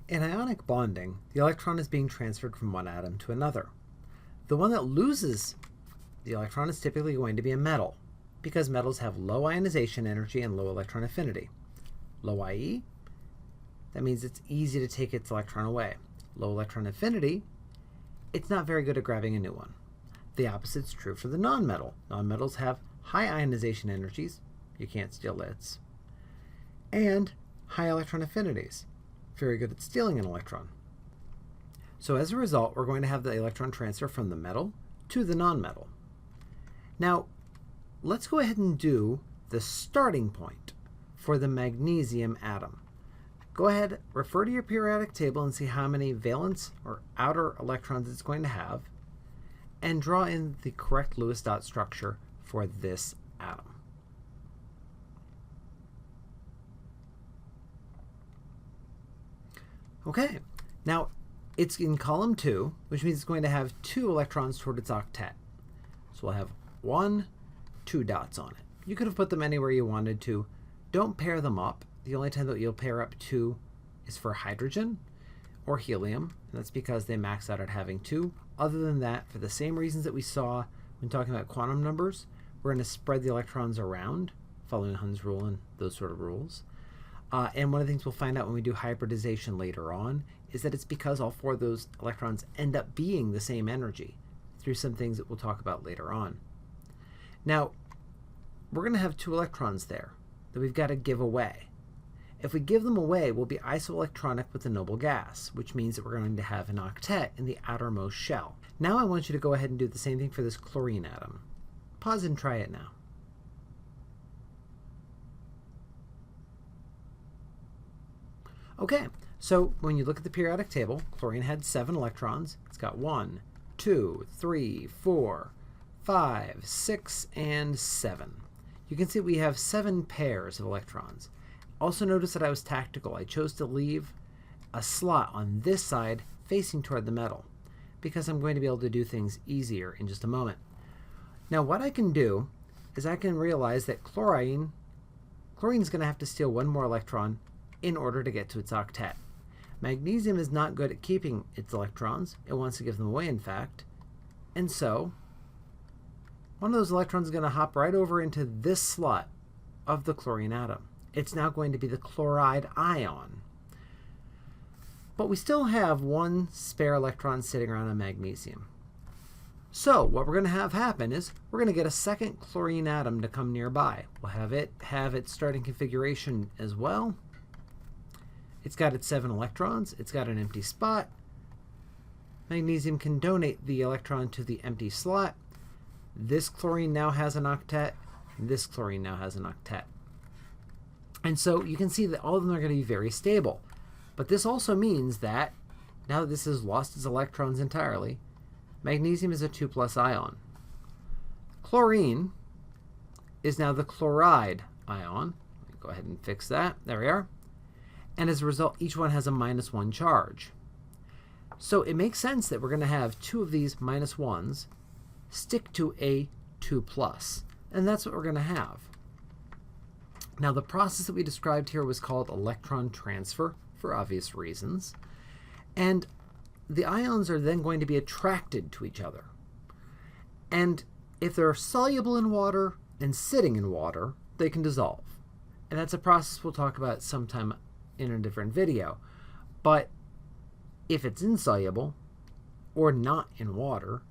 In ionic bonding, the electron is being transferred from one atom to another. The one that loses the electron is typically going to be a metal, because metals have low ionization energy and low electron affinity. Low IE, that means it's easy to take its electron away. Low electron affinity, it's not very good at grabbing a new one. The opposite is true for the nonmetal. Nonmetals have high ionization energies, you can't steal its, and high electron affinities, very good at stealing an electron. So as a result, we're going to have the electron transfer from the metal to the nonmetal. Now, let's go ahead and do the starting point for the magnesium atom. Go ahead, refer to your periodic table and see how many valence or outer electrons it's going to have, and draw in the correct Lewis dot structure for this atom. Okay, now it's in column 2, which means it's going to have 2 electrons toward its octet. So we'll have 1, 2 dots on it. You could have put them anywhere you wanted to. Don't pair them up. The only time that you'll pair up 2 is for hydrogen or helium, and that's because they max out at having 2. Other than that, for the same reasons that we saw when talking about quantum numbers, we're going to spread the electrons around, following Hund's rule and those sort of rules. And one of the things we'll find out when we do hybridization later on is that it's because all 4 of those electrons end up being the same energy through some things that we'll talk about later on. Now, we're going to have 2 electrons there that we've got to give away. If we give them away, we'll be isoelectronic with the noble gas, which means that we're going to have an octet in the outermost shell. Now I want you to go ahead and do the same thing for this chlorine atom. Pause and try it now. Okay, so when you look at the periodic table, chlorine had 7 electrons. It's got 1, 2, 3, 4, 5, 6, and 7. You can see we have 7 pairs of electrons. Also notice that I was tactical. I chose to leave a slot on this side facing toward the metal because I'm going to be able to do things easier in just a moment. Now what I can do is I can realize that chlorine is going to have to steal 1 more electron in order to get to its octet. Magnesium is not good at keeping its electrons. It wants to give them away, in fact. And so one of those electrons is going to hop right over into this slot of the chlorine atom. It's now going to be the chloride ion. But we still have 1 spare electron sitting around on magnesium. So what we're going to have happen is we're going to get a second chlorine atom to come nearby. We'll have its starting configuration as well. It's got its 7 electrons. It's got an empty spot. Magnesium can donate the electron to the empty slot. This chlorine now has an octet. This chlorine now has an octet. And so you can see that all of them are going to be very stable. But this also means that now that this has lost its electrons entirely, magnesium is a 2+ ion. Chlorine is now the chloride ion. Let me go ahead and fix that. There we are. And as a result, each one has a -1 charge. So it makes sense that we're going to have 2 of these -1s stick to a 2+. And that's what we're going to have. Now the process that we described here was called electron transfer for obvious reasons. And the ions are then going to be attracted to each other. And if they're soluble in water and sitting in water, they can dissolve. And that's a process we'll talk about sometime in a different video. But if it's insoluble or not in water,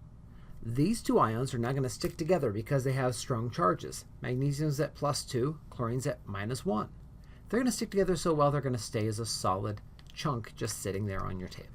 these 2 ions are now going to stick together because they have strong charges. Magnesium's at +2, chlorine's at -1. They're going to stick together so well they're going to stay as a solid chunk just sitting there on your table.